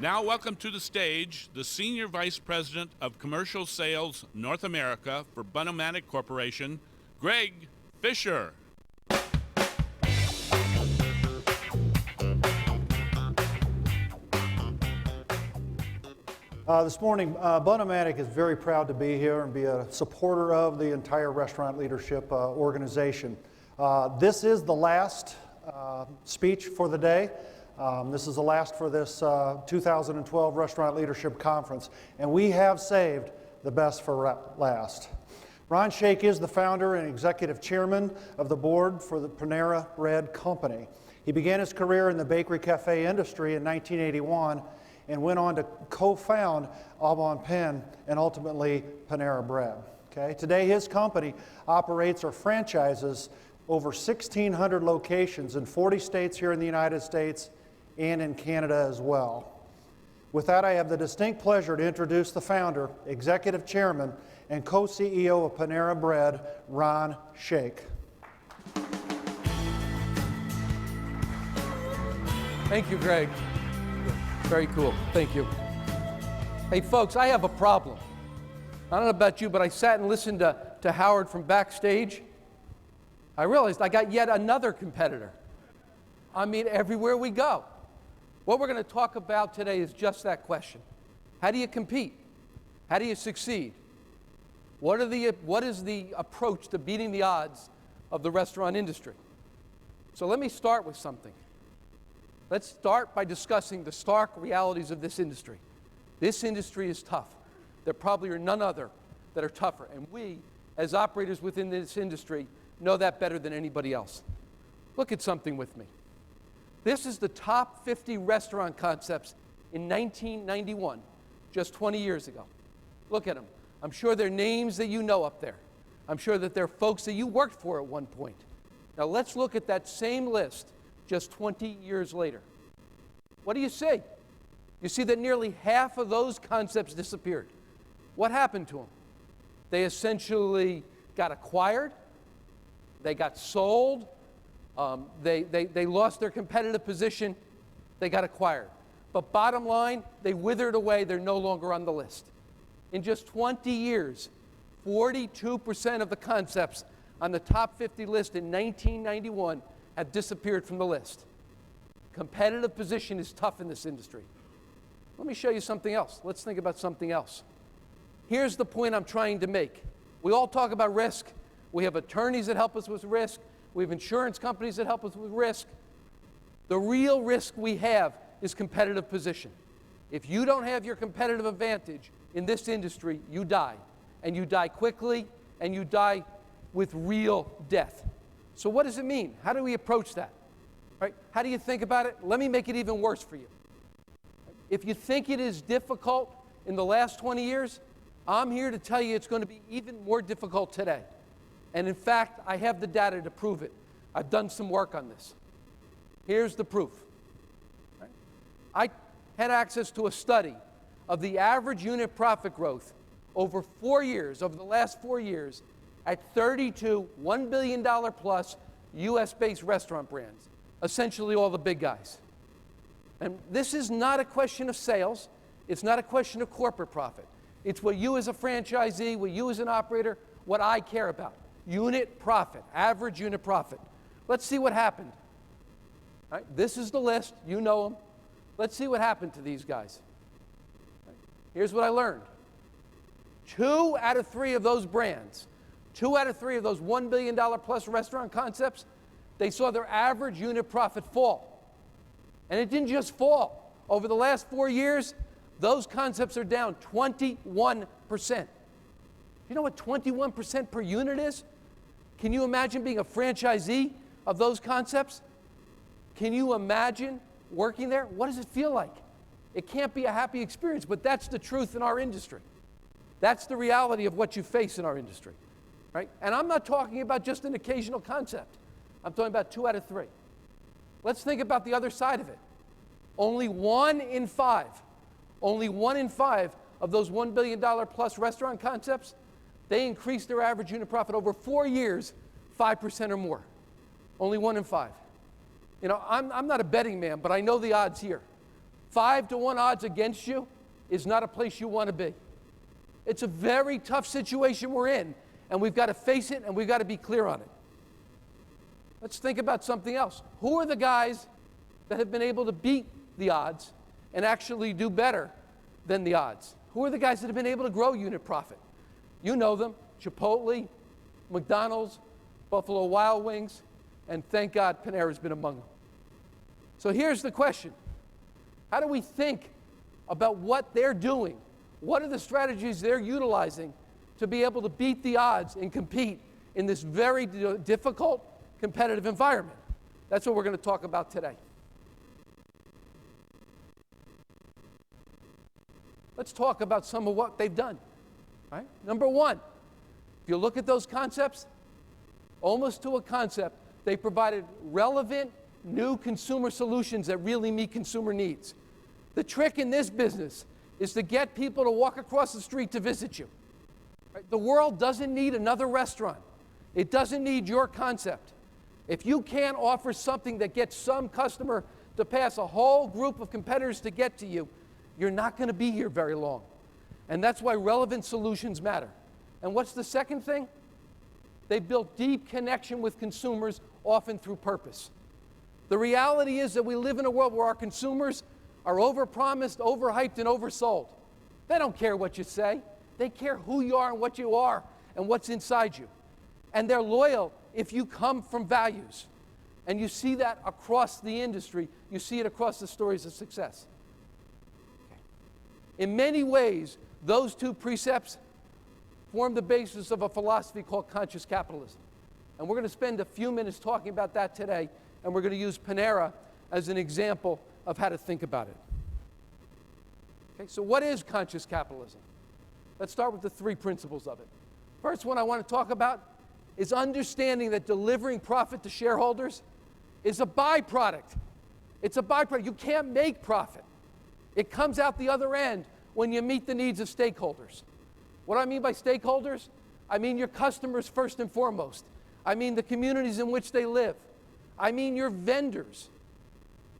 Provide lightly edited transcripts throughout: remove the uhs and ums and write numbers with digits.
Now welcome to the stage the Senior Vice President of Commercial Sales North America for Bun-O-Matic Corporation, Greg Fisher. This morning, Bun-O-Matic is very proud to be here and be a supporter of the entire restaurant leadership organization. This is the last speech for the day. This is the last for this 2012 Restaurant Leadership Conference, and we have saved the best for last. Ron Shaich is the founder and executive chairman of the board for the Panera Bread Company. He began his career in the bakery cafe industry in 1981 and went on to co-found Au Bon Pain and ultimately Panera Bread. Okay? Today his company operates or franchises over 1,600 locations in 40 states here in the United States and in Canada as well. With that, I have the distinct pleasure to introduce the founder, executive chairman, and co-CEO of Panera Bread, Ron Shaich. Thank you, Greg. Very cool. Thank you. Hey, folks, I have a problem. I don't know about you, but I sat and listened to Howard from backstage. I realized I got yet another competitor. I mean, everywhere we go. What we're going to talk about today is just that question. How do you compete? How do you succeed? What is the approach to beating the odds of the restaurant industry? So let me start with something. Let's start by discussing the stark realities of this industry. This industry is tough. There probably are none other that are tougher. And we, as operators within this industry, know that better than anybody else. Look at something with me. This is the top 50 restaurant concepts in 1991, just 20 years ago. Look at them. I'm sure they're names that you know up there. I'm sure that they're folks that you worked for at one point. Now let's look at that same list just 20 years later. What do you see? You see that nearly half of those concepts disappeared. What happened to them? They essentially got acquired, they got sold, they lost their competitive position, they got acquired. But bottom line, they withered away, they're no longer on the list. In just 20 years, 42% of the concepts on the top 50 list in 1991 have disappeared from the list. Competitive position is tough in this industry. Let me show you something else. Let's think about something else. Here's the point I'm trying to make. We all talk about risk. We have attorneys that help us with risk. We have insurance companies that help us with risk. The real risk we have is competitive position. If you don't have your competitive advantage in this industry, you die. And you die quickly, and you die with real death. So what does it mean? How do we approach that? Right? How do you think about it? Let me make it even worse for you. If you think it is difficult in the last 20 years, I'm here to tell you it's going to be even more difficult today. And in fact, I have the data to prove it. I've done some work on this. Here's the proof. Right? I had access to a study of the average unit profit growth over 4 years, over the last 4 years, at 32 $1 billion plus US-based restaurant brands, essentially all the big guys. And this is not a question of sales. It's not a question of corporate profit. It's what you as a franchisee, what you as an operator, what I care about. Unit profit, average unit profit. Let's see what happened. All right, this is the list. You know them. Let's see what happened to these guys. Right, here's what I learned. 2 out of 3 of those brands, 2 out of 3 of those $1 billion plus restaurant concepts, they saw their average unit profit fall. And it didn't just fall. Over the last 4 years, those concepts are down 21%. You know what 21% per unit is? Can you imagine being a franchisee of those concepts? Can you imagine working there? What does it feel like? It can't be a happy experience, but that's the truth in our industry. That's the reality of what you face in our industry. Right? And I'm not talking about just an occasional concept. I'm talking about 2 out of 3. Let's think about the other side of it. Only 1 in 5 of those $1 billion plus restaurant concepts, they increased their average unit profit over 4 years, 5% or more. Only 1 in 5. You know, I'm not a betting man, but I know the odds here. 5-to-1 odds against you is not a place you want to be. It's a very tough situation we're in, and we've got to face it, and we've got to be clear on it. Let's think about something else. Who are the guys that have been able to beat the odds and actually do better than the odds? Who are the guys that have been able to grow unit profit? You know them: Chipotle, McDonald's, Buffalo Wild Wings, and thank God Panera's been among them. So here's the question. How do we think about what they're doing? What are the strategies they're utilizing to be able to beat the odds and compete in this very difficult, competitive environment? That's what we're going to talk about today. Let's talk about some of what they've done. Right? Number one, if you look at those concepts, almost to a concept, they provided relevant new consumer solutions that really meet consumer needs. The trick in this business is to get people to walk across the street to visit you. Right? The world doesn't need another restaurant. It doesn't need your concept. If you can't offer something that gets some customer to pass a whole group of competitors to get to you, you're not going to be here very long. And that's why relevant solutions matter. And what's the second thing? They built deep connection with consumers, often through purpose. The reality is that we live in a world where our consumers are overpromised, overhyped, and oversold. They don't care what you say. They care who you are and what you are and what's inside you. And they're loyal if you come from values. And you see that across the industry. You see it across the stories of success. In many ways, those two precepts form the basis of a philosophy called conscious capitalism. And we're going to spend a few minutes talking about that today, and we're going to use Panera as an example of how to think about it. Okay, so what is conscious capitalism? Let's start with the three principles of it. First one I want to talk about is understanding that delivering profit to shareholders is a byproduct. It's a byproduct. You can't make profit. It comes out the other end when you meet the needs of stakeholders. What do I mean by stakeholders? I mean your customers first and foremost. I mean the communities in which they live. I mean your vendors.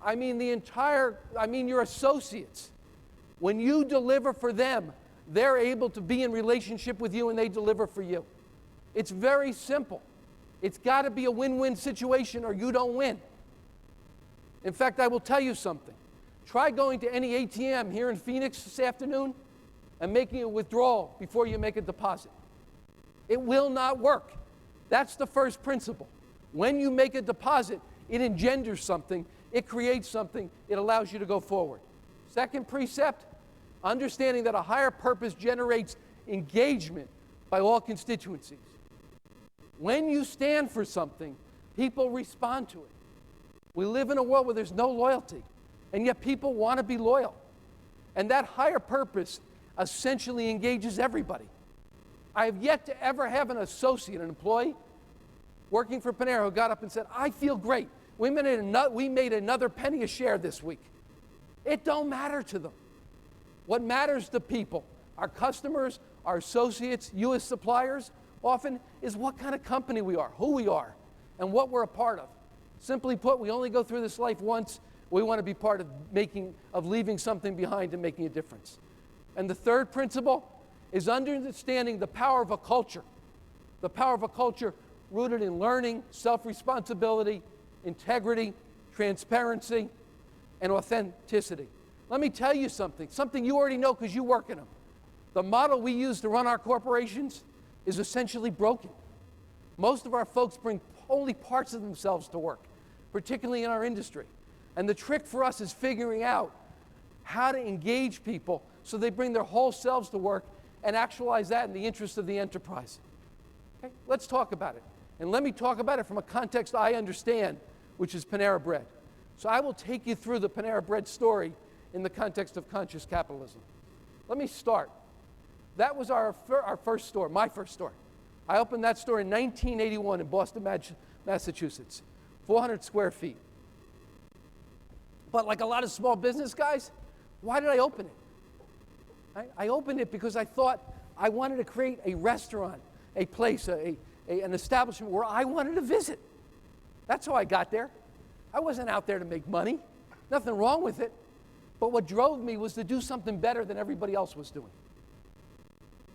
I mean your associates. When you deliver for them, they're able to be in relationship with you and they deliver for you. It's very simple. It's got to be a win-win situation or you don't win. In fact, I will tell you something. Try going to any ATM here in Phoenix this afternoon and making a withdrawal before you make a deposit. It will not work. That's the first principle. When you make a deposit, it engenders something, it creates something, it allows you to go forward. Second precept, understanding that a higher purpose generates engagement by all constituencies. When you stand for something, people respond to it. We live in a world where there's no loyalty, and yet people want to be loyal. And that higher purpose essentially engages everybody. I have yet to ever have an associate, an employee, working for Panera who got up and said, I feel great. We made another penny a share this week. It don't matter to them. What matters to people, our customers, our associates, you as suppliers, often is what kind of company we are, who we are, and what we're a part of. Simply put, we only go through this life once. We want to be part of leaving something behind and making a difference. And the third principle is understanding the power of a culture. The power of a culture rooted in learning, self-responsibility, integrity, transparency, and authenticity. Let me tell you something you already know because you work in them. The model we use to run our corporations is essentially broken. Most of our folks bring only parts of themselves to work, particularly in our industry. And the trick for us is figuring out how to engage people so they bring their whole selves to work and actualize that in the interest of the enterprise. Okay? Let's talk about it. And let me talk about it from a context I understand, which is Panera Bread. So I will take you through the Panera Bread story in the context of conscious capitalism. Let me start. That was our first store, my first store. I opened that store in 1981 in Boston, Massachusetts, 400 square feet. But like a lot of small business guys, why did I open it? I opened it because I thought I wanted to create a restaurant, a place, an establishment where I wanted to visit. That's how I got there. I wasn't out there to make money. Nothing wrong with it. But what drove me was to do something better than everybody else was doing.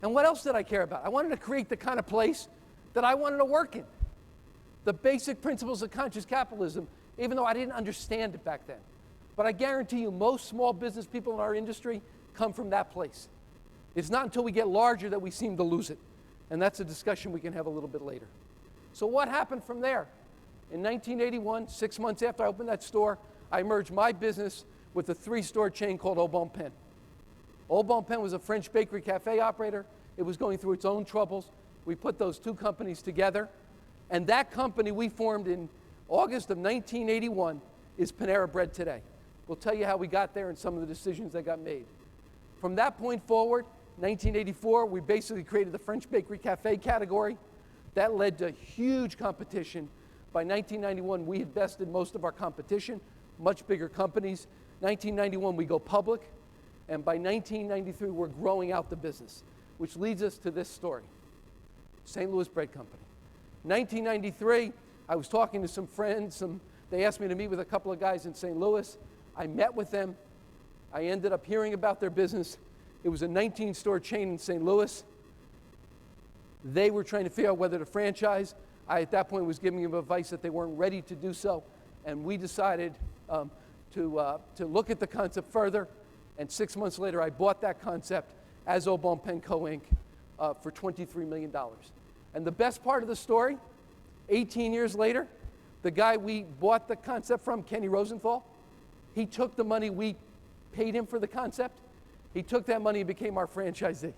And what else did I care about? I wanted to create the kind of place that I wanted to work in. The basic principles of conscious capitalism, even though I didn't understand it back then. But I guarantee you, most small business people in our industry come from that place. It's not until we get larger that we seem to lose it. And that's a discussion we can have a little bit later. So what happened from there? In 1981, 6 months after I opened that store, I merged my business with a 3-store chain called Au Bon Pain. Au Bon Pain was a French bakery cafe operator. It was going through its own troubles. We put those two companies together. And that company we formed in August of 1981 is Panera Bread today. We'll tell you how we got there and some of the decisions that got made. From that point forward, 1984, we basically created the French bakery cafe category. That led to huge competition. By 1991, we had bested most of our competition, much bigger companies. 1991, we go public. And by 1993, we're growing out the business, which leads us to this story. St. Louis Bread Company. 1993, I was talking to some friends. They asked me to meet with a couple of guys in St. Louis. I met with them. I ended up hearing about their business. It was a 19-store chain in St. Louis. They were trying to figure out whether to franchise. I, at that point, was giving them advice that they weren't ready to do so. And we decided to look at the concept further. And 6 months later, I bought that concept as Au Bon Pain Co. Inc. For $23 million. And the best part of the story, 18 years later, the guy we bought the concept from, Kenny Rosenthal, he took the money we paid him for the concept. He took that money and became our franchisee.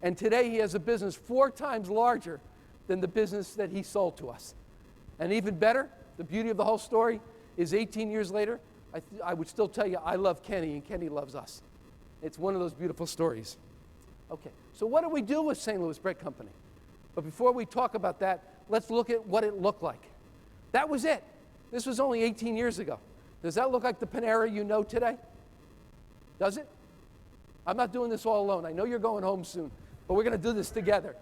And today he has a business 4 times larger than the business that he sold to us. And even better, the beauty of the whole story is 18 years later, I would still tell you I love Kenny and Kenny loves us. It's one of those beautiful stories. Okay, so what do we do with St. Louis Bread Company? But before we talk about that, let's look at what it looked like. That was it. This was only 18 years ago. Does that look like the Panera you know today? Does it? I'm not doing this all alone. I know you're going home soon, but we're going to do this together.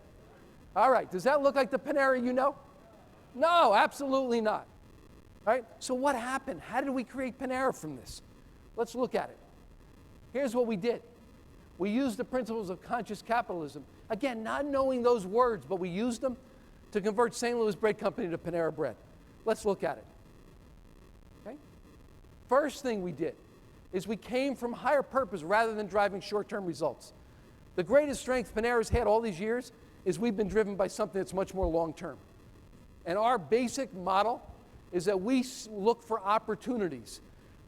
All right, does that look like the Panera you know? No, absolutely not. All right, so what happened? How did we create Panera from this? Let's look at it. Here's what we did. We used the principles of conscious capitalism. Again, not knowing those words, but we used them to convert St. Louis Bread Company to Panera Bread. Let's look at it. Okay? First thing we did is we came from higher purpose rather than driving short-term results. The greatest strength Panera's had all these years is we've been driven by something that's much more long-term. And our basic model is that we look for opportunities.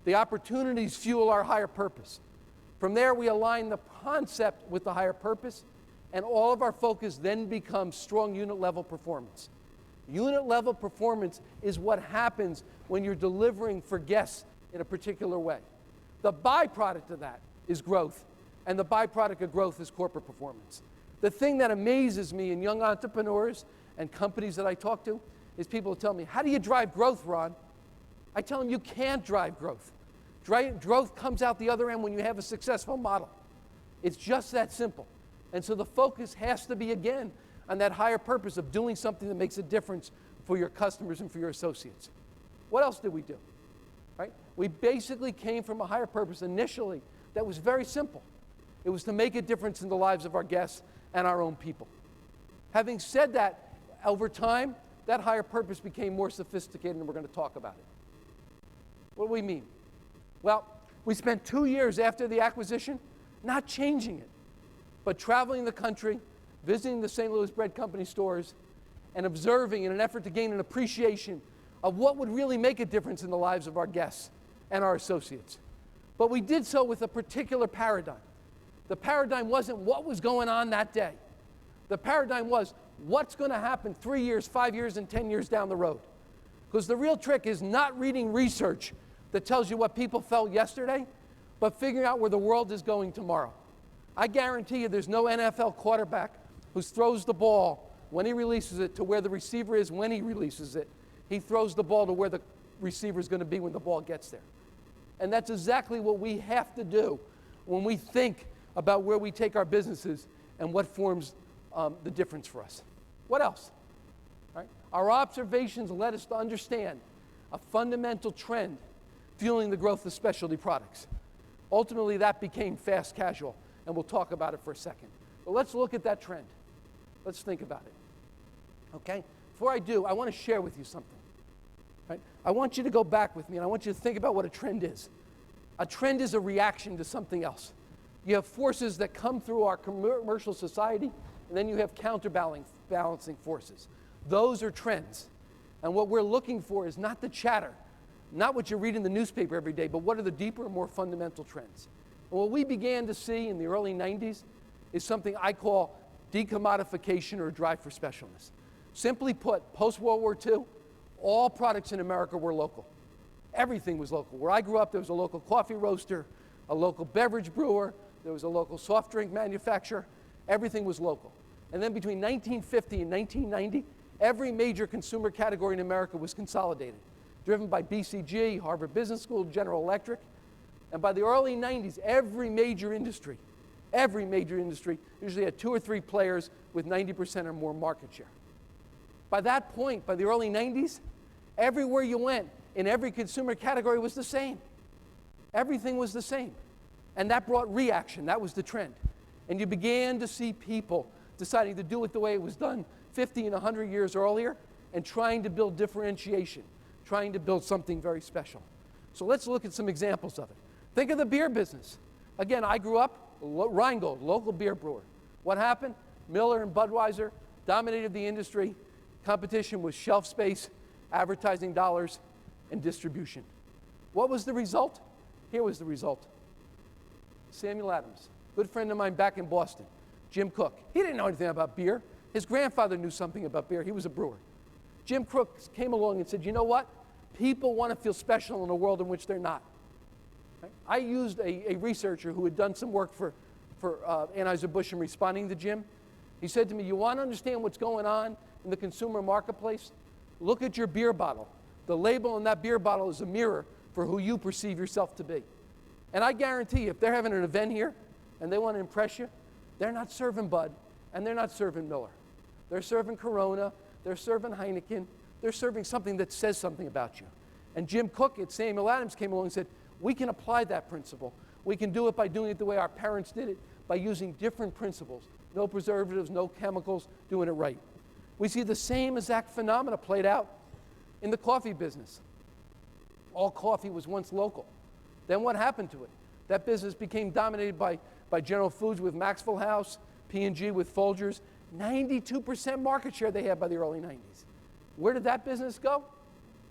The opportunities fuel our higher purpose. From there, we align the concept with the higher purpose, and all of our focus then becomes strong unit-level performance. Unit-level performance is what happens when you're delivering for guests in a particular way. The byproduct of that is growth, and the byproduct of growth is corporate performance. The thing that amazes me in young entrepreneurs and companies that I talk to is people tell me, how do you drive growth, Ron? I tell them, you can't drive growth. Growth comes out the other end when you have a successful model. It's just that simple. And so the focus has to be, again, on that higher purpose of doing something that makes a difference for your customers and for your associates. What else did we do? Right? We basically came from a higher purpose initially that was very simple. It was to make a difference in the lives of our guests and our own people. Having said that, over time, that higher purpose became more sophisticated, and we're going to talk about it. What do we mean? Well, we spent 2 years after the acquisition not changing it, but traveling the country, visiting the St. Louis Bread Company stores, and observing in an effort to gain an appreciation of what would really make a difference in the lives of our guests and our associates. But we did so with a particular paradigm. The paradigm wasn't what was going on that day. The paradigm was what's going to happen 3 years, 5 years, and 10 years down the road. Because the real trick is not reading research that tells you what people felt yesterday, but figuring out where the world is going tomorrow. I guarantee you there's no NFL quarterback who throws the ball when he releases it to where the receiver is when he releases it. He throws the ball to where the receiver is going to be when the ball gets there. And that's exactly what we have to do when we think about where we take our businesses and what forms the difference for us. What else? Right? Our observations led us to understand a fundamental trend fueling the growth of specialty products. Ultimately, that became fast casual, and we'll talk about it for a second. But let's look at that trend. Let's think about it, okay? Before I do, I want to share with you something, right? I want you to go back with me, and I want you to think about what a trend is. A trend is a reaction to something else. You have forces that come through our commercial society, and then you have counterbalancing forces. Those are trends. And what we're looking for is not the chatter, not what you read in the newspaper every day, but what are the deeper, more fundamental trends. And what we began to see in the early 90s is something I call decommodification or drive for specialness. Simply put, post-World War II, all products in America were local. Everything was local. Where I grew up, there was a local coffee roaster, a local beverage brewer, there was a local soft drink manufacturer. Everything was local. And then between 1950 and 1990, every major consumer category in America was consolidated, driven by BCG, Harvard Business School, General Electric. And by the early 90s, every major industry usually had 2 or 3 players with 90% or more market share. By that point, by the early 90s, everywhere you went, in every consumer category was the same. Everything was the same. And that brought reaction. That was the trend. And you began to see people deciding to do it the way it was done 50 and 100 years earlier and trying to build differentiation, trying to build something very special. So let's look at some examples of it. Think of the beer business. Again, I grew up, Rheingold, local beer brewer. What happened? Miller and Budweiser dominated the industry. Competition was shelf space, advertising dollars, and distribution. What was the result? Here was the result. Samuel Adams, good friend of mine back in Boston, Jim Cook. He didn't know anything about beer. His grandfather knew something about beer. He was a brewer. Jim Cook came along and said, you know what? People want to feel special in a world in which they're not. Right? I used a researcher who had done some work for Anheuser-Busch in responding to Jim. He said to me, you want to understand what's going on in the consumer marketplace? Look at your beer bottle. The label on that beer bottle is a mirror for who you perceive yourself to be. And I guarantee you, if they're having an event here and they want to impress you, they're not serving Bud and they're not serving Miller. They're serving Corona, they're serving Heineken, they're serving something that says something about you. And Jim Cook at Samuel Adams came along and said, we can apply that principle. We can do it by doing it the way our parents did it, by using different principles. No preservatives, no chemicals, doing it right. We see the same exact phenomena played out in the coffee business. All coffee was once local. Then what happened to it? That business became dominated by General Foods with Maxwell House, P&G with Folgers. 92% market share they had by the early 90s. Where did that business go?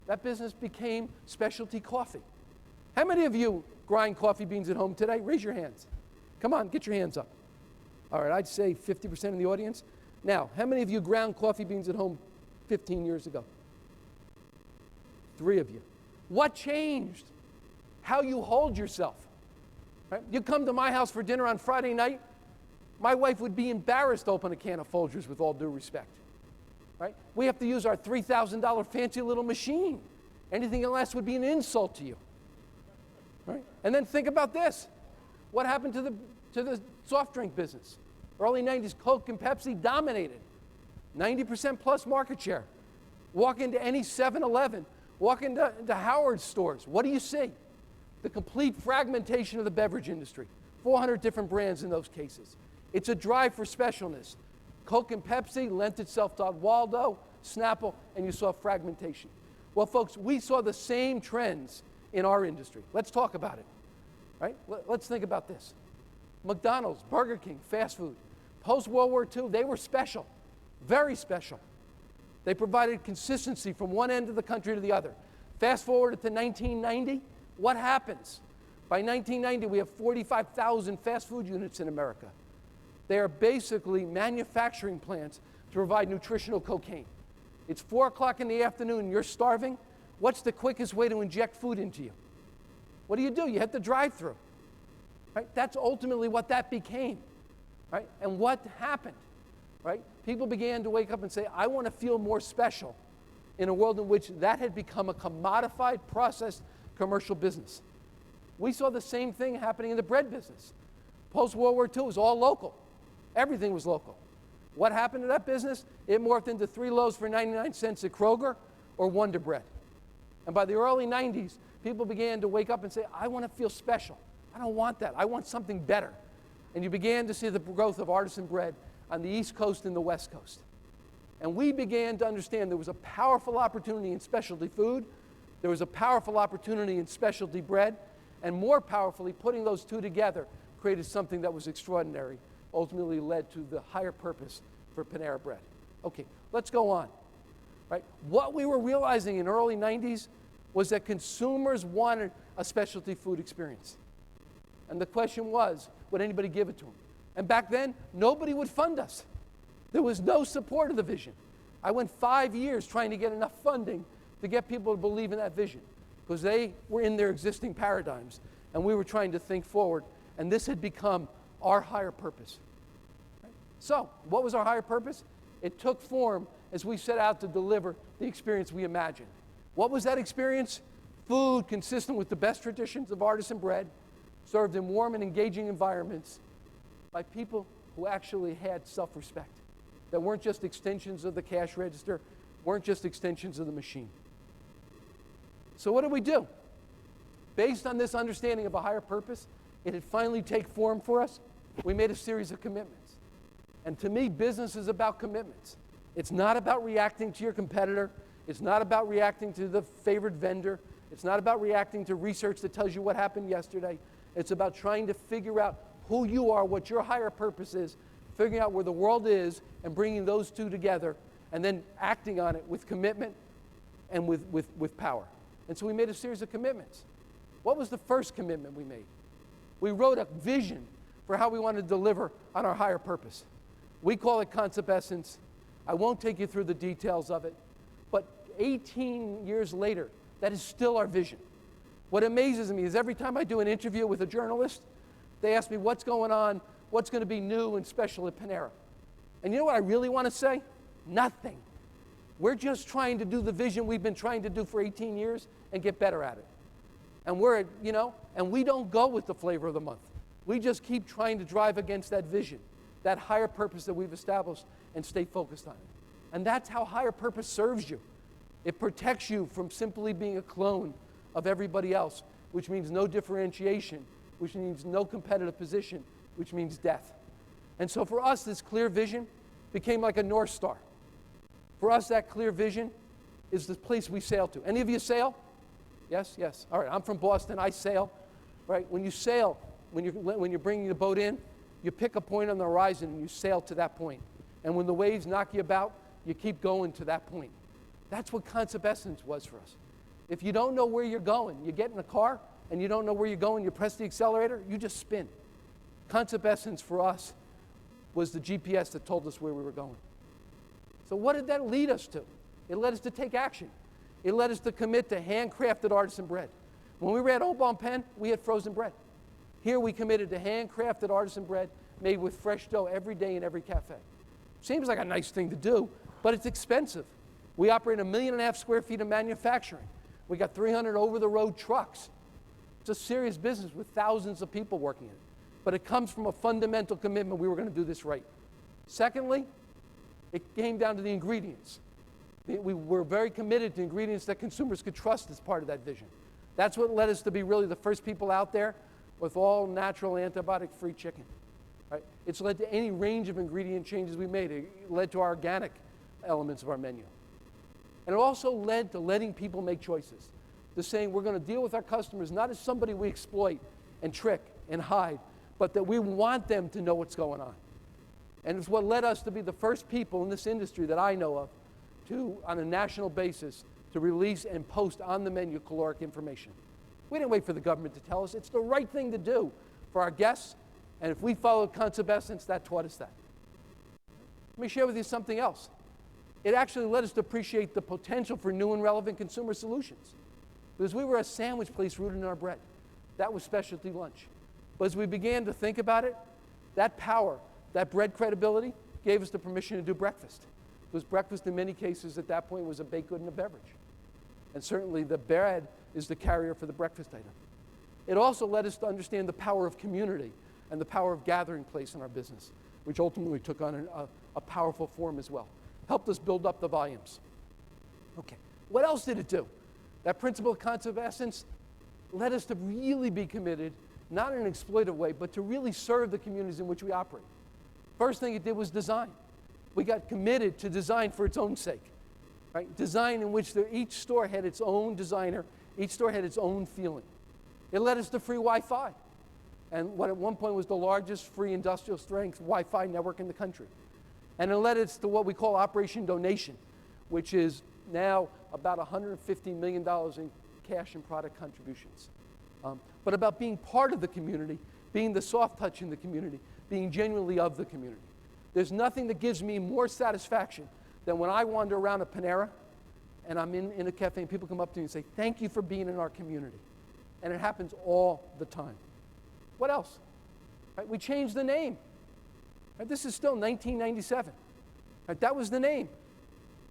That business became specialty coffee. How many of you grind coffee beans at home today? Raise your hands. Come on, get your hands up. All right, I'd say 50% of the audience. Now, how many of you ground coffee beans at home 15 years ago? 3 of you. What changed? How you hold yourself. Right? You come to my house for dinner on Friday night, my wife would be embarrassed to open a can of Folgers, with all due respect. Right? We have to use our $3,000 fancy little machine. Anything less would be an insult to you. Right? And then think about this. What happened to the soft drink business? Early 90s, Coke and Pepsi dominated. 90% plus market share. Walk into any 7-Eleven, walk into Howard's stores. What do you see? The complete fragmentation of the beverage industry. 400 different brands in those cases. It's a drive for specialness. Coke and Pepsi lent itself to Waldo, Snapple, and you saw fragmentation. Well, folks, we saw the same trends in our industry. Let's talk about it. Right? Let's think about this. McDonald's, Burger King, fast food. Post-World War II, they were special, very special. They provided consistency from one end of the country to the other. Fast forward to 1990, what happens? By 1990, we have 45,000 fast food units in America. They are basically manufacturing plants to provide nutritional cocaine. It's 4 o'clock in the afternoon, you're starving. What's the quickest way to inject food into you? What do? You hit the drive-through. Right? That's ultimately what that became. Right? And what happened? Right? People began to wake up and say, I want to feel more special in a world in which that had become a commodified, processed commercial business. We saw the same thing happening in the bread business. Post-World War II was all local. Everything was local. What happened to that business? It morphed into 3 loaves for 99 cents at Kroger or Wonder Bread. And by the early 90s, people began to wake up and say, I want to feel special. I don't want that. I want something better. And you began to see the growth of artisan bread on the East Coast and the West Coast. And we began to understand there was a powerful opportunity in specialty food, there was a powerful opportunity in specialty bread, and more powerfully, putting those two together created something that was extraordinary, ultimately led to the higher purpose for Panera Bread. Okay, let's go on. Right? What we were realizing in early 90s was that consumers wanted a specialty food experience. And the question was, would anybody give it to them? And back then, nobody would fund us. There was no support of the vision. I went 5 years trying to get enough funding to get people to believe in that vision because they were in their existing paradigms and we were trying to think forward, and this had become our higher purpose. Right? So, what was our higher purpose? It took form as we set out to deliver the experience we imagined. What was that experience? Food consistent with the best traditions of artisan bread, served in warm and engaging environments by people who actually had self-respect, that weren't just extensions of the cash register, weren't just extensions of the machine. So what did we do? Based on this understanding of a higher purpose, it had finally taken form for us. We made a series of commitments. And to me, business is about commitments. It's not about reacting to your competitor. It's not about reacting to the favored vendor. It's not about reacting to research that tells you what happened yesterday. It's about trying to figure out who you are, what your higher purpose is, figuring out where the world is, and bringing those two together, and then acting on it with commitment and with power. And so we made a series of commitments. What was the first commitment we made? We wrote a vision for how we want to deliver on our higher purpose. We call it concept essence. I won't take you through the details of it, but 18 years later, that is still our vision. What amazes me is every time I do an interview with a journalist, they ask me what's going on, what's going to be new and special at Panera. And you know what I really want to say? Nothing. We're just trying to do the vision we've been trying to do for 18 years and get better at it. And and we don't go with the flavor of the month. We just keep trying to drive against that vision, that higher purpose that we've established, and stay focused on it. And that's how higher purpose serves you. It protects you from simply being a clone of everybody else, which means no differentiation, which means no competitive position, which means death. And so for us, this clear vision became like a North Star. For us, that clear vision is the place we sail to. Any of you sail? Yes, yes. All right, I'm from Boston. I sail. Right? When you sail, when you're bringing the boat in, you pick a point on the horizon and you sail to that point. And when the waves knock you about, you keep going to that point. That's what concept essence was for us. If you don't know where you're going, you get in a car and you don't know where you're going, you press the accelerator, you just spin. Concept essence for us was the GPS that told us where we were going. So what did that lead us to? It led us to take action. It led us to commit to handcrafted artisan bread. When we were at Au Bon Pain, we had frozen bread. Here we committed to handcrafted artisan bread made with fresh dough every day in every cafe. Seems like a nice thing to do, but it's expensive. We operate 1.5 million square feet of manufacturing. We got 300 over-the-road trucks. It's a serious business with thousands of people working in it. But it comes from a fundamental commitment we were going to do this right. Secondly, it came down to the ingredients. We were very committed to ingredients that consumers could trust as part of that vision. That's what led us to be really the first people out there with all natural antibiotic-free chicken. Right? It's led to any range of ingredient changes we made. It led to our organic elements of our menu. And it also led to letting people make choices, to saying we're going to deal with our customers not as somebody we exploit and trick and hide, but that we want them to know what's going on. And it's what led us to be the first people in this industry that I know of to, on a national basis, to release and post on the menu caloric information. We didn't wait for the government to tell us. It's the right thing to do for our guests, and if we followed concept essence, that taught us that. Let me share with you something else. It actually led us to appreciate the potential for new and relevant consumer solutions. Because we were a sandwich place rooted in our bread. That was specialty lunch. But as we began to think about it, that power, that bread credibility, gave us the permission to do breakfast. Because breakfast, in many cases, at that point, was a baked good and a beverage. And certainly the bread is the carrier for the breakfast item. It also led us to understand the power of community and the power of gathering place in our business, which ultimately took on a powerful form as well. Helped us build up the volumes. Okay, what else did it do? That principle of concept essence led us to really be committed not in an exploitative way, but to really serve the communities in which we operate. First thing it did was design. We got committed to design for its own sake, right? Design in which each store had its own designer, each store had its own feeling. It led us to free Wi-Fi, and what at one point was the largest free industrial strength Wi-Fi network in the country. And it led us to what we call Operation Donation, which is now about $150 million in cash and product contributions. But about being part of the community, being the soft touch in the community, being genuinely of the community. There's nothing that gives me more satisfaction than when I wander around a Panera and I'm in a cafe and people come up to me and say, thank you for being in our community. And it happens all the time. What else? Right? We changed the name. Right? This is still 1997. Right? That was the name.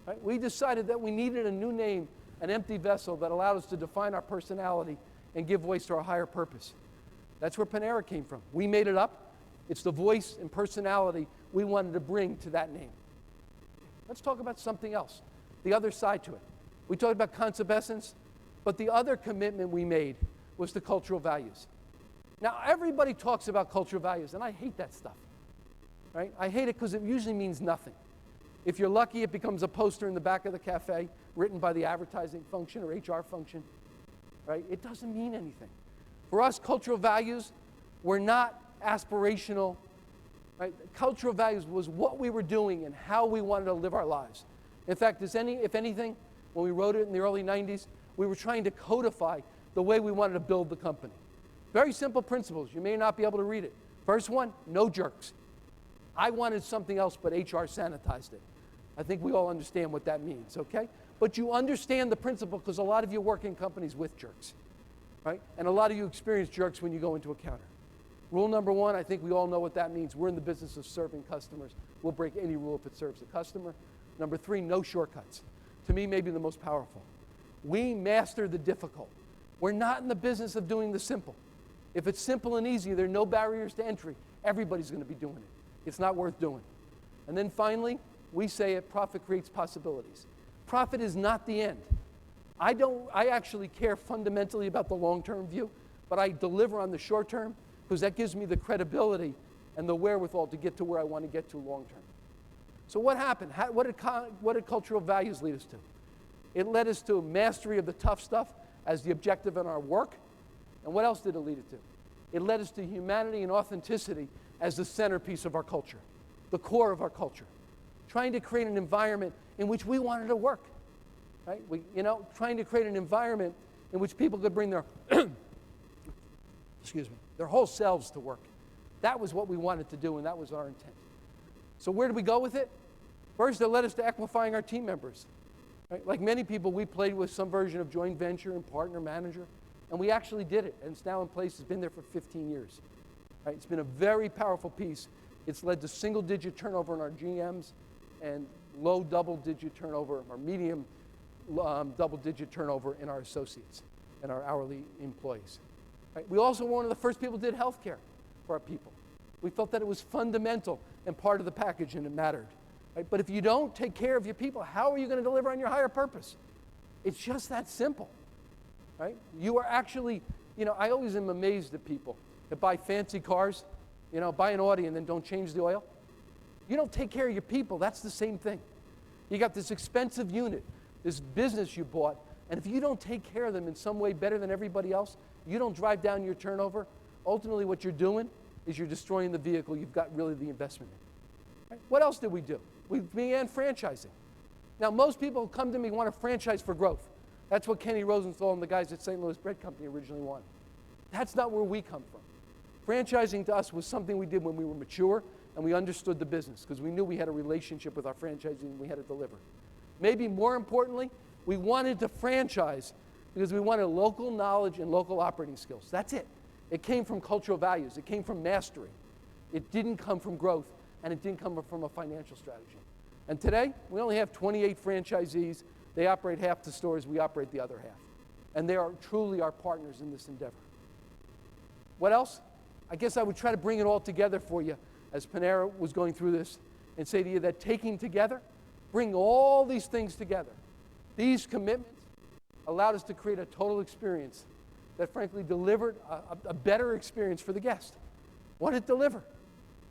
Right? We decided that we needed a new name, an empty vessel that allowed us to define our personality and give voice to our higher purpose. That's where Panera came from. We made it up. It's the voice and personality we wanted to bring to that name. Let's talk about something else, the other side to it. We talked about consumption, but the other commitment we made was to cultural values. Now, everybody talks about cultural values, and I hate that stuff. Right? I hate it because it usually means nothing. If you're lucky, it becomes a poster in the back of the cafe written by the advertising function or HR function. Right? It doesn't mean anything. For us, cultural values were not aspirational. Right? Cultural values was what we were doing and how we wanted to live our lives. In fact, if anything, when we wrote it in the early 90s, we were trying to codify the way we wanted to build the company. Very simple principles. You may not be able to read it. First one, no jerks. I wanted something else, but HR sanitized it. I think we all understand what that means, okay? But you understand the principle because a lot of you work in companies with jerks, right? And a lot of you experience jerks when you go into a counter. Rule number one, I think we all know what that means. We're in the business of serving customers. We'll break any rule if it serves the customer. Number three, no shortcuts. To me, maybe the most powerful. We master the difficult. We're not in the business of doing the simple. If it's simple and easy, there are no barriers to entry. Everybody's going to be doing it. It's not worth doing. And then finally, we say it, profit creates possibilities. Profit is not the end. I actually care fundamentally about the long-term view, but I deliver on the short term because that gives me the credibility and the wherewithal to get to where I want to get to long-term. So what happened? What did cultural values lead us to? It led us to mastery of the tough stuff as the objective in our work. And what else did it lead it to? It led us to humanity and authenticity as the centerpiece of our culture, the core of our culture. Trying to create an environment in which we wanted to work, right? Trying to create an environment in which people could bring their, their whole selves to work. That was what we wanted to do, and that was our intent. So where did we go with it? First, it led us to equifying our team members. Right? Like many people, we played with some version of joint venture and partner manager, and we actually did it, and it's now in place. It's been there for 15 years. Right? It's been a very powerful piece. It's led to single-digit turnover in our GMs and low double-digit turnover, or medium double-digit turnover in our associates and our hourly employees. Right? We also were one of the first people who did healthcare for our people. We felt that it was fundamental and part of the package, and it mattered. Right? But if you don't take care of your people, how are you going to deliver on your higher purpose? It's just that simple. Right? You are actually, I always am amazed at people that buy fancy cars, buy an Audi and then don't change the oil. You don't take care of your people, that's the same thing. You got this expensive unit, this business you bought, and if you don't take care of them in some way better than everybody else, you don't drive down your turnover, ultimately what you're doing is you're destroying the vehicle you've got really the investment in. Right? What else did we do? We began franchising. Now, most people who come to me want to franchise for growth. That's what Kenny Rosenthal and the guys at St. Louis Bread Company originally wanted. That's not where we come from. Franchising to us was something we did when we were mature and we understood the business because we knew we had a relationship with our franchisees and we had to deliver. Maybe more importantly, we wanted to franchise because we wanted local knowledge and local operating skills. That's it. It came from cultural values. It came from mastery. It didn't come from growth, and it didn't come from a financial strategy. And today, we only have 28 franchisees. They operate half the stores. We operate the other half. And they are truly our partners in this endeavor. What else? I guess I would try to bring it all together for you as Panera was going through this and say to you that taking together, bring all these things together. These commitments allowed us to create a total experience that frankly delivered a better experience for the guest. What did it deliver?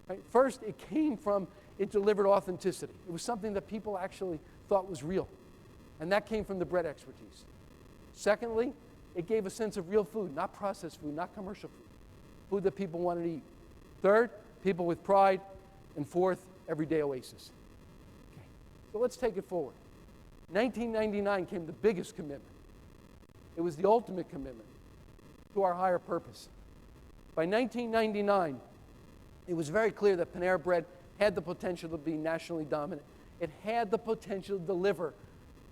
Right? First, it delivered authenticity. It was something that people actually thought was real. And that came from the bread expertise. Secondly, it gave a sense of real food, not processed food, not commercial food. Food that people wanted to eat. Third, people with pride. And fourth, everyday oasis. Okay. So let's take it forward. 1999 came the biggest commitment. It was the ultimate commitment to our higher purpose. By 1999, it was very clear that Panera Bread had the potential to be nationally dominant. It had the potential to deliver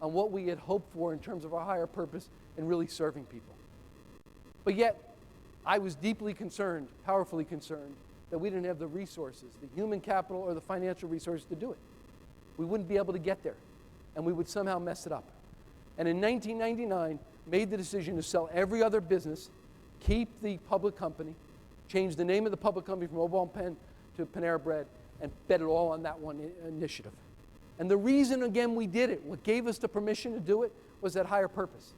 on what we had hoped for in terms of our higher purpose and really serving people. But yet, I was deeply concerned, powerfully concerned, that we didn't have the resources, the human capital or the financial resources to do it. We wouldn't be able to get there, and we would somehow mess it up. And in 1999, made the decision to sell every other business, keep the public company, change the name of the public company from Obon Pen to Panera Bread, and bet it all on that one initiative. And the reason, again, we did it, what gave us the permission to do it, was that higher purpose.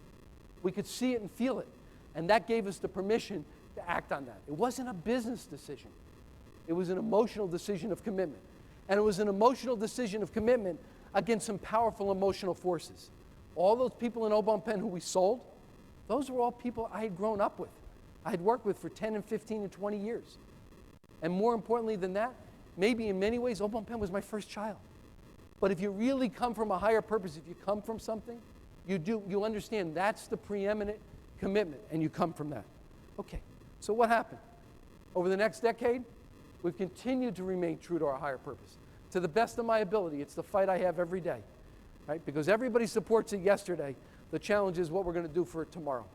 We could see it and feel it, and that gave us the permission to act on that. It wasn't a business decision. It was an emotional decision of commitment. And it was an emotional decision of commitment against some powerful emotional forces. All those people in Obon Pen who we sold, those were all people I had grown up with. I had worked with for 10 and 15 and 20 years. And more importantly than that, maybe in many ways, Obon Pen was my first child. But if you really come from a higher purpose, if you come from something, you understand that's the preeminent commitment, and you come from that. Okay, so what happened? Over the next decade, we've continued to remain true to our higher purpose. To the best of my ability, it's the fight I have every day, right? Because everybody supports it yesterday. The challenge is what we're going to do for it tomorrow,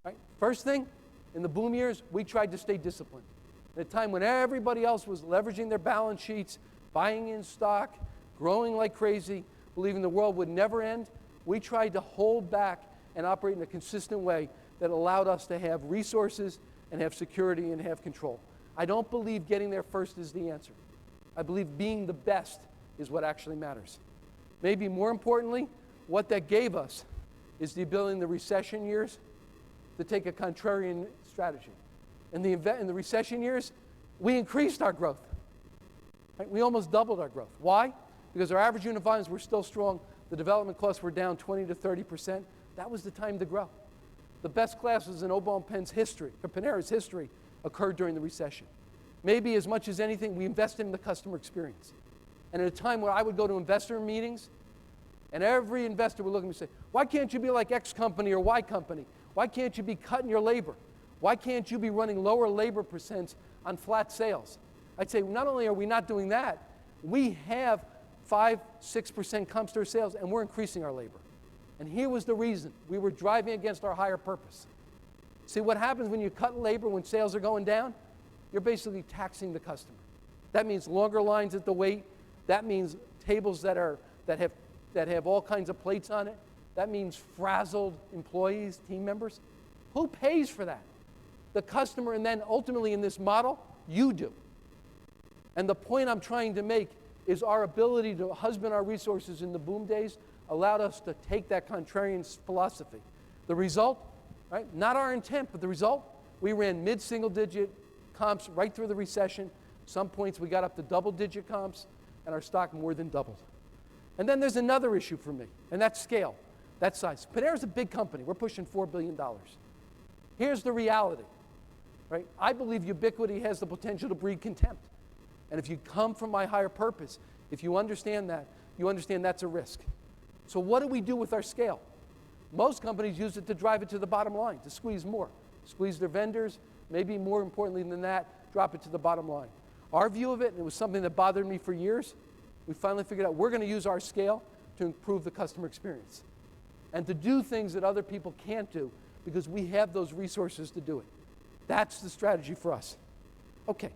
right? First thing, in the boom years, we tried to stay disciplined. At a time when everybody else was leveraging their balance sheets, buying in stock, growing like crazy, believing the world would never end, we tried to hold back and operate in a consistent way that allowed us to have resources and have security and have control. I don't believe getting there first is the answer. I believe being the best is what actually matters. Maybe more importantly, what that gave us is the ability in the recession years to take a contrarian strategy. In the recession years, we increased our growth. Right? We almost doubled our growth. Why? Because our average unit volumes were still strong. The development costs were down 20 to 30%. That was the time to grow. The best classes in Obon Pen's history, or Panera's history, occurred during the recession. Maybe as much as anything, we invested in the customer experience. And at a time where I would go to investor meetings, and every investor would look at me and say, why can't you be like X company or Y company? Why can't you be cutting your labor? Why can't you be running lower labor percents on flat sales? I'd say, not only are we not doing that, we have 5-6% comp store sales, and we're increasing our labor. And here was the reason. We were driving against our higher purpose. See, what happens when you cut labor when sales are going down? You're basically taxing the customer. That means longer lines at the wait. That means tables that have all kinds of plates on it. That means frazzled employees, team members. Who pays for that? The customer, and then ultimately in this model, you do. And the point I'm trying to make is our ability to husband our resources in the boom days allowed us to take that contrarian philosophy. The result, right? Not our intent, but the result, we ran mid-single digit comps right through the recession. Some points we got up to double-digit comps, and our stock more than doubled. And then there's another issue for me, and that's scale, that size. Panera's a big company. We're pushing $4 billion. Here's the reality, right? I believe ubiquity has the potential to breed contempt. And if you come from my higher purpose, if you understand that, you understand that's a risk. So what do we do with our scale? Most companies use it to drive it to the bottom line, to squeeze more. Squeeze their vendors, maybe more importantly than that, drop it to the bottom line. Our view of it, and it was something that bothered me for years, we finally figured out we're going to use our scale to improve the customer experience and to do things that other people can't do because we have those resources to do it. That's the strategy for us. Okay.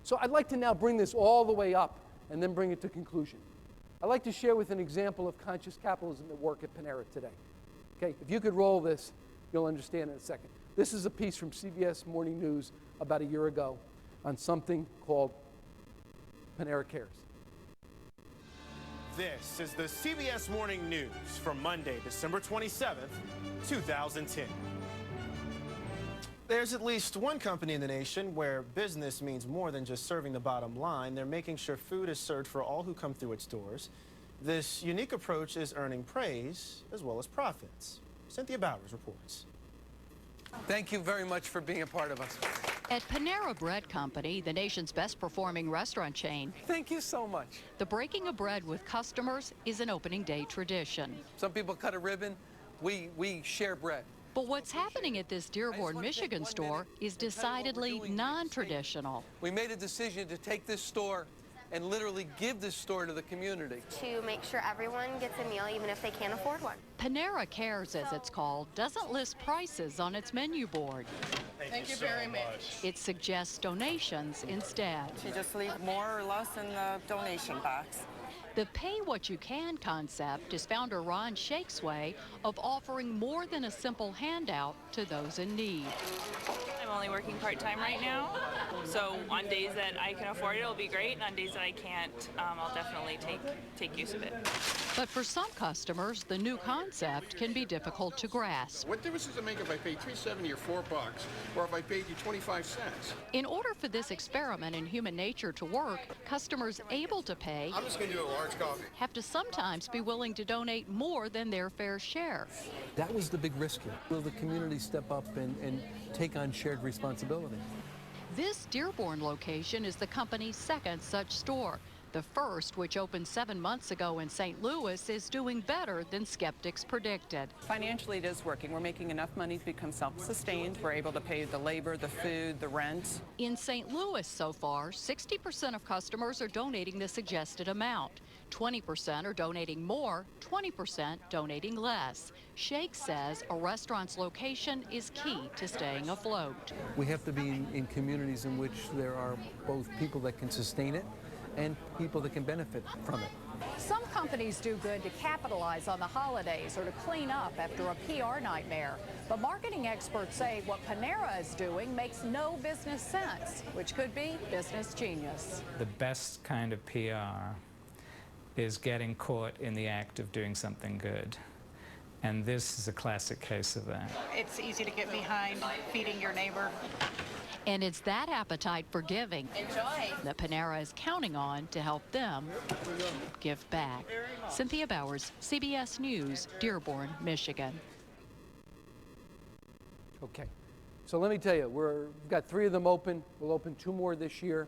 So I'd like to now bring this all the way up and then bring it to conclusion. I'd like to share with an example of conscious capitalism at work at Panera today. Okay, if you could roll this, you'll understand in a second. This is a piece from CBS Morning News about a year ago on something called Panera Cares. This is the CBS Morning News for Monday, December 27th, 2010. There's at least one company in the nation where business means more than just serving the bottom line. They're making sure food is served for all who come through its doors. This unique approach is earning praise as well as profits. Cynthia Bowers reports. Thank you very much for being a part of us. At Panera Bread Company, the nation's best performing restaurant chain, Thank you so much. the breaking of bread with customers is an opening day tradition. Some people cut a ribbon. We share bread. But what's happening at this Dearborn, Michigan store is decidedly non-traditional. We made a decision to take this store and literally give this store to the community. To make sure everyone gets a meal even if they can't afford one. Panera Cares, as it's called, doesn't list prices on its menu board. Thank you very much. It suggests donations instead. You just leave more or less in the donation box. The pay what you can concept is founder Ron Shaich's way of offering more than a simple handout to those in need. I'm only working part-time right now, so on days that I can afford it, it'll be great, and on days that I can't, I'll definitely take use of it. But for some customers, the new concept can be difficult to grasp. What difference does it make if I pay $3.70 or $4, or if I paid you 25 cents? In order for this experiment in human nature to work, customers able to pay I'm just going to do a large coffee. have to sometimes be willing to donate more than their fair share. That was the big risk here. Will the community step up and take on shared responsibility? This Dearborn location is the company's second such store. The first, which opened 7 months ago in St. Louis, is doing better than skeptics predicted. Financially, it is working. We're making enough money to become self-sustained. We're able to pay the labor, the food, the rent. In St. Louis so far, 60% of customers are donating the suggested amount. 20% are donating more, 20% donating less. Shaich says a restaurant's location is key to staying afloat. We have to be in communities in which there are both people that can sustain it and people that can benefit from it. Some companies do good to capitalize on the holidays or to clean up after a PR nightmare. But marketing experts say what Panera is doing makes no business sense, which could be business genius. The best kind of PR is getting caught in the act of doing something good. And this is a classic case of that. It's easy to get behind feeding your neighbor. And it's that appetite for giving that Panera is counting on to help them give back. Cynthia Bowers, CBS News, Dearborn, Michigan. Okay, so let me tell you, we've got 3 of them open. We'll open 2 more this year.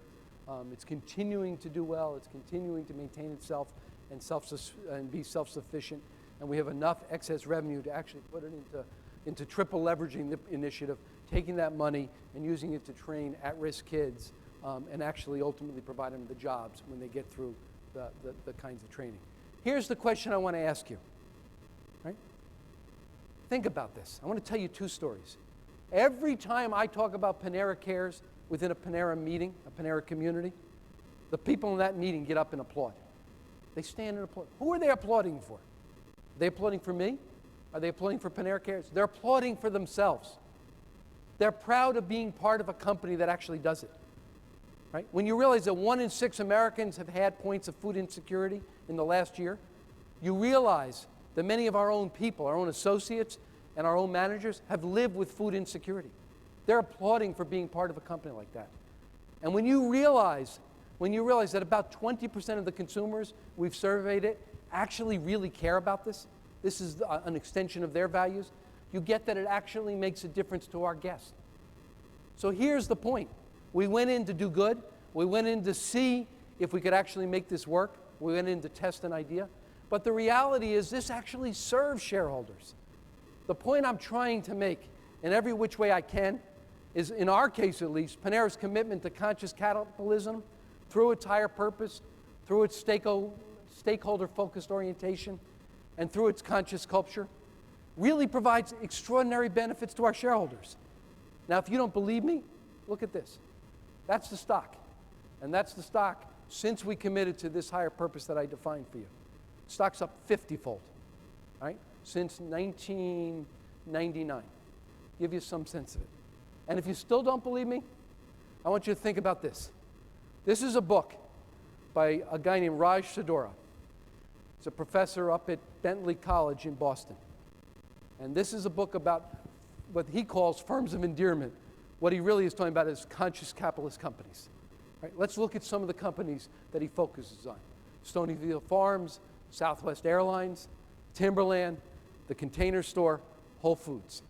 It's continuing to do well. It's continuing to maintain itself and be self-sufficient. And we have enough excess revenue to actually put it into triple leveraging the initiative, taking that money and using it to train at-risk kids and actually ultimately provide them the jobs when they get through the kinds of training. Here's the question I want to ask you, right? Think about this. I want to tell you 2 stories. Every time I talk about Panera Cares within a Panera meeting, a Panera community, the people in that meeting get up and applaud. They stand and applaud. Who are they applauding for? Are they applauding for me? Are they applauding for Panera Cares? They're applauding for themselves. They're proud of being part of a company that actually does it. Right? When you realize that 1 in 6 Americans have had points of food insecurity in the last year, you realize that many of our own people, our own associates, and our own managers have lived with food insecurity. They're applauding for being part of a company like that. And when you realize that about 20% of the consumers we've surveyed it actually really care about this is an extension of their values, you get that it actually makes a difference to our guests. So here's the point. We went in to do good. We went in to see if we could actually make this work. We went in to test an idea. But the reality is this actually serves shareholders. The point I'm trying to make in every which way I can is, in our case at least, Panera's commitment to conscious capitalism through its higher purpose, through its stakeholder-focused orientation, and through its conscious culture, really provides extraordinary benefits to our shareholders. Now, if you don't believe me, look at this. That's the stock. And that's the stock since we committed to this higher purpose that I defined for you. Stock's up 50-fold, right? Since 1999. Give you some sense of it. And if you still don't believe me, I want you to think about this. This is a book by a guy named Raj Sadora. He's a professor up at Bentley College in Boston. And this is a book about what he calls firms of endearment, What he really is talking about is conscious capitalist companies. Right? Let's look at some of the companies that he focuses on. Stonyfield Farms, Southwest Airlines, Timberland, the Container Store, Whole Foods.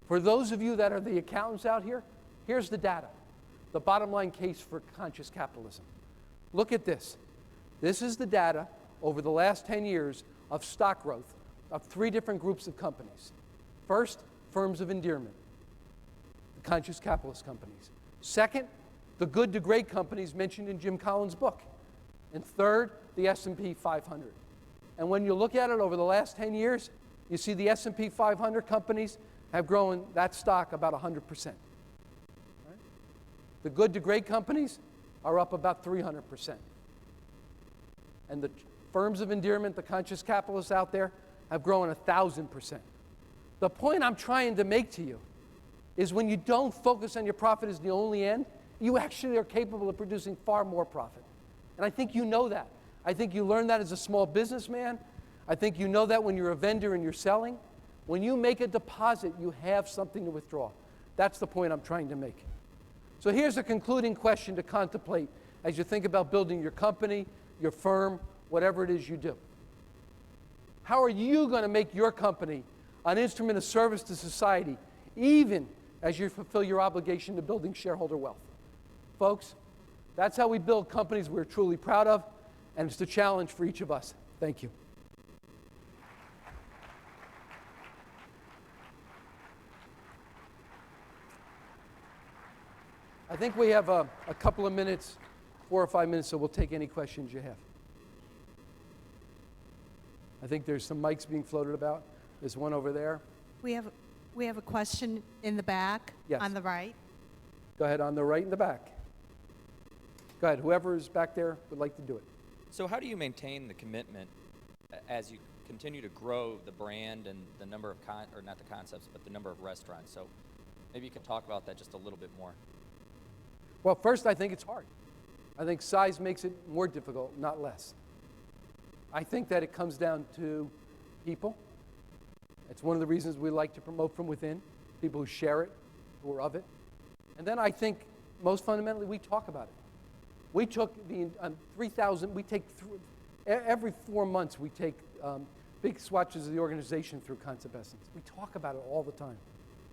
For those of you that are the accountants out here, here's the data, the bottom line case for conscious capitalism. Look at this. This is the data over the last 10 years of stock growth of 3 different groups of companies. First, firms of endearment, the conscious capitalist companies. Second, the good to great companies mentioned in Jim Collins' book. And third, the S&P 500. And when you look at it over the last 10 years, you see the S&P 500 companies have grown that stock about 100%. Right? The good to great companies are up about 300%. And the firms of endearment, the conscious capitalists out there, have grown 1,000%. The point I'm trying to make to you is when you don't focus on your profit as the only end, you actually are capable of producing far more profit. And I think you know that. I think you learned that as a small businessman. I think you know that when you're a vendor and you're selling. When you make a deposit, you have something to withdraw. That's the point I'm trying to make. So here's a concluding question to contemplate as you think about building your company, your firm, whatever it is you do. How are you going to make your company an instrument of service to society, even as you fulfill your obligation to building shareholder wealth? Folks, that's how we build companies we're truly proud of, and it's the challenge for each of us. Thank you. I think we have a couple of minutes, 4 or 5 minutes, so we'll take any questions you have. I think there's some mics being floated about. There's one over there. We have a question in the back, Yes. on the right. Go ahead, on the right in the back. Go ahead, whoever is back there would like to do it. So how do you maintain the commitment as you continue to grow the brand and the number of, or not the concepts, but the number of restaurants? So maybe you could talk about that just a little bit more. Well, first, I think it's hard. I think size makes it more difficult, not less. I think that it comes down to people. It's one of the reasons we like to promote from within, people who share it, who are of it. And then I think, most fundamentally, we talk about it. We took the 3,000, every 4 months we take big swatches of the organization through Concept Essence. We talk about it all the time.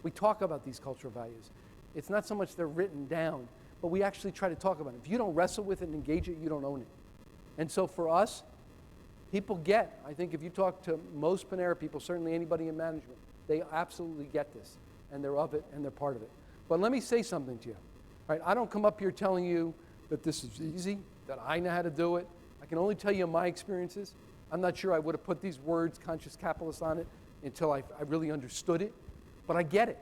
We talk about these cultural values. It's not so much they're written down, but we actually try to talk about it. If you don't wrestle with it and engage it, you don't own it. And so for us, people get, I think if you talk to most Panera people, certainly anybody in management, they absolutely get this, and they're of it, and they're part of it. But let me say something to you. Right? I don't come up here telling you that this is easy, that I know how to do it. I can only tell you my experiences. I'm not sure I would have put these words, conscious capitalist, on it until I really understood it, but I get it.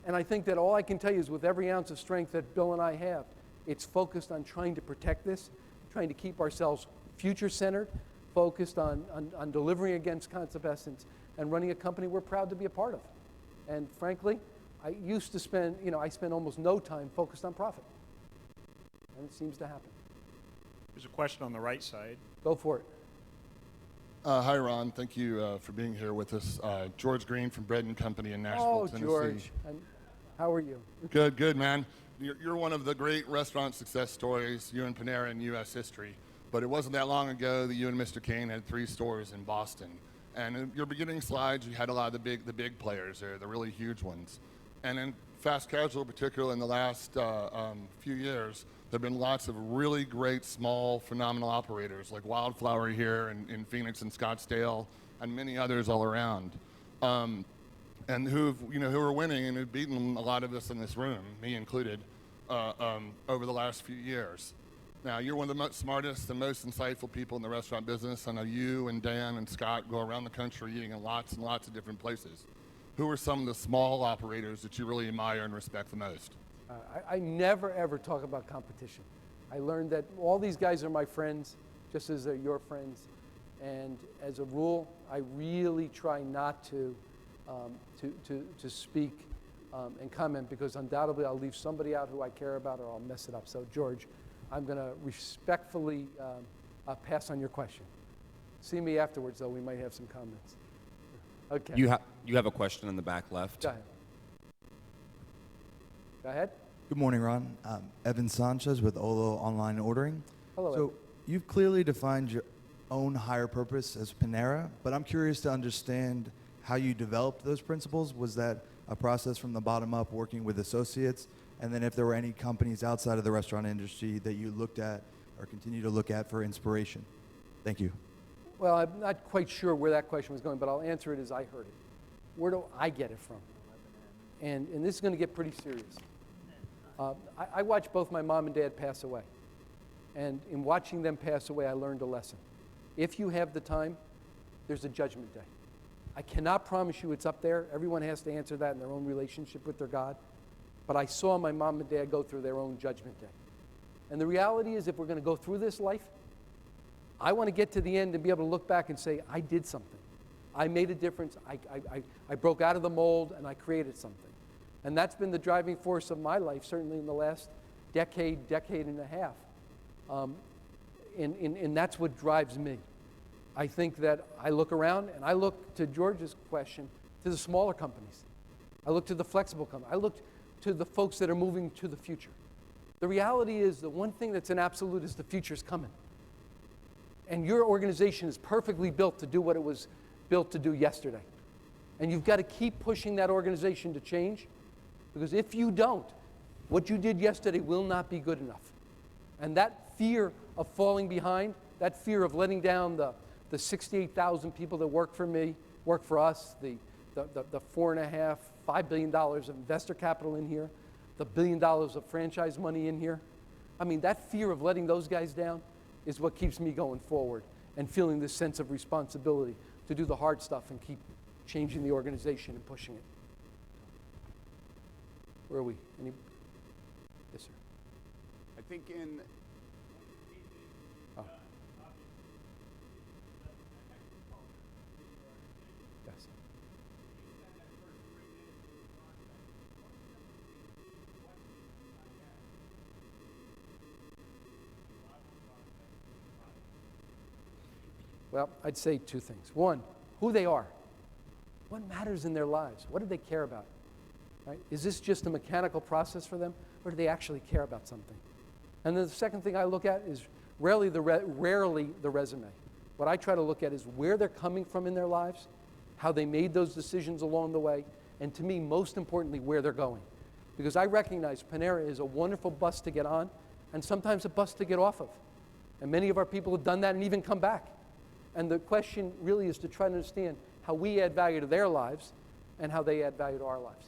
And I think that all I can tell you is with every ounce of strength that Bill and I have, it's focused on trying to protect this, trying to keep ourselves future-centered, focused on delivering against Concept Essence, and running a company we're proud to be a part of. And frankly, I used to spend, I spend almost no time focused on profit. And it seems to happen. There's a question on the right side. Go for it. Hi, Ron. Thank you for being here with us. George Green from Bread & Company in Nashville, Tennessee. George. How are you? Good, man. You're one of the great restaurant success stories, you and Panera, in U.S. history. But it wasn't that long ago that you and Mr. Kane had 3 stores in Boston. And in your beginning slides, you had a lot of the big players there, the really huge ones. And in fast casual, particularly in the last few years, there have been lots of really great, small, phenomenal operators like Wildflower here in Phoenix and Scottsdale, and many others all around, and who are winning and who've beaten a lot of us in this room, me included, over the last few years. Now, you're one of the smartest and most insightful people in the restaurant business. I know you and Dan and Scott go around the country eating in lots and lots of different places. Who are some of the small operators that you really admire and respect the most? I never, ever talk about competition. I learned that all these guys are my friends, just as they're your friends. And as a rule, I really try not to speak and comment, because undoubtedly I'll leave somebody out who I care about, or I'll mess it up. So, George, I'm going to respectfully pass on your question. See me afterwards, though. We might have some comments. Okay. You have a question in the back left. Go ahead. Go ahead. Good morning, Ron. Evan Sanchez with Olo Online Ordering. Hello, So Evan. you've clearly defined your own higher purpose as Panera, but I'm curious to understand how you developed those principles. Was that a process from the bottom up, working with associates? And then if there were any companies outside of the restaurant industry that you looked at or continue to look at for inspiration? Thank you. Well, I'm not quite sure where that question was going, but I'll answer it as I heard it. Where do I get it from? And this is going to get pretty serious. I watched both my mom and dad pass away. And in watching them pass away, I learned a lesson. If you have the time, there's a judgment day. I cannot promise you it's up there. Everyone has to answer that in their own relationship with their God. But I saw my mom and dad go through their own judgment day. And the reality is, if we're going to go through this life, I want to get to the end and be able to look back and say, I did something. I made a difference. I broke out of the mold and I created something. And that's been the driving force of my life, certainly in the last decade and a half. And that's what drives me. I think that I look around and I look, to George's question, to the smaller companies. I look to the flexible companies. I look to the folks that are moving to the future. The reality is, the one thing that's an absolute is the future's coming. And your organization is perfectly built to do what it was built to do yesterday. And you've got to keep pushing that organization to change, because if you don't, what you did yesterday will not be good enough. And that fear of falling behind, that fear of letting down the 68,000 people that work for me, work for us, the $4.5, $5 billion of investor capital in here, the $1 billion of franchise money in here. I mean, that fear of letting those guys down is what keeps me going forward and feeling this sense of responsibility to do the hard stuff and keep changing the organization and pushing it. Where are we? Yes, sir. I think in... Oh. Yes. Well, I'd say two things. One, who they are. What matters in their lives? What do they care about? Right? Is this just a mechanical process for them, or do they actually care about something? And then the second thing I look at is rarely the resume. What I try to look at is where they're coming from in their lives, how they made those decisions along the way, and to me, most importantly, where they're going. Because I recognize Panera is a wonderful bus to get on, and sometimes a bus to get off of. And many of our people have done that and even come back. And the question really is to try to understand how we add value to their lives and how they add value to our lives.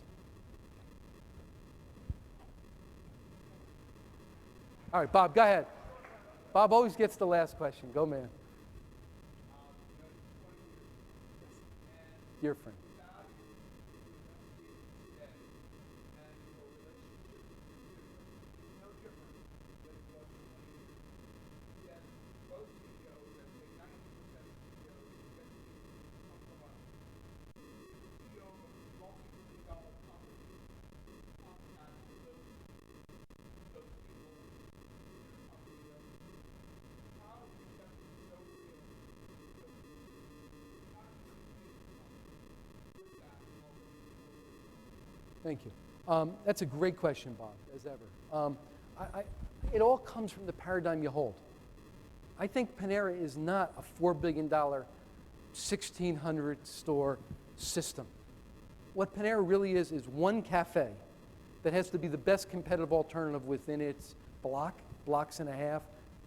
All right, Bob, go ahead. Bob always gets the last question. Go, man. Dear friend. Thank you. That's a great question, Bob, as ever. It all comes from the paradigm you hold. I think Panera is not a $4 billion, 1,600 store system. What Panera really is one cafe that has to be the best competitive alternative within its blocks and a half,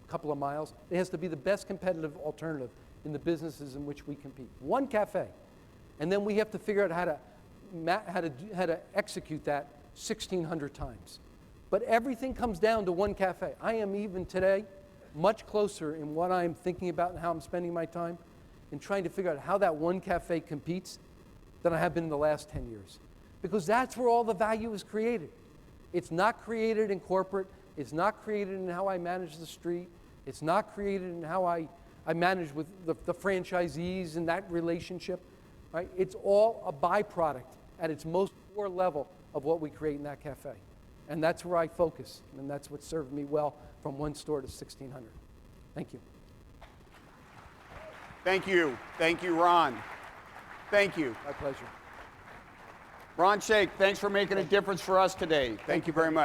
a couple of miles. It has to be the best competitive alternative in the businesses in which we compete. One cafe. And then we have to figure out how to execute that 1,600 times. But everything comes down to one cafe. I am even today much closer in what I'm thinking about and how I'm spending my time in trying to figure out how that one cafe competes than I have been in the last 10 years. Because that's where all the value is created. It's not created in corporate. It's not created in how I manage the street. It's not created in how I manage with the franchisees and that relationship. Right? It's all a byproduct at its most core level of what we create in that cafe. And that's where I focus, and that's what served me well from one store to 1,600. Thank you. Thank you. Thank you, Ron. Thank you. My pleasure. Ron Shaich, thanks for making a difference for us today. Thank you very much.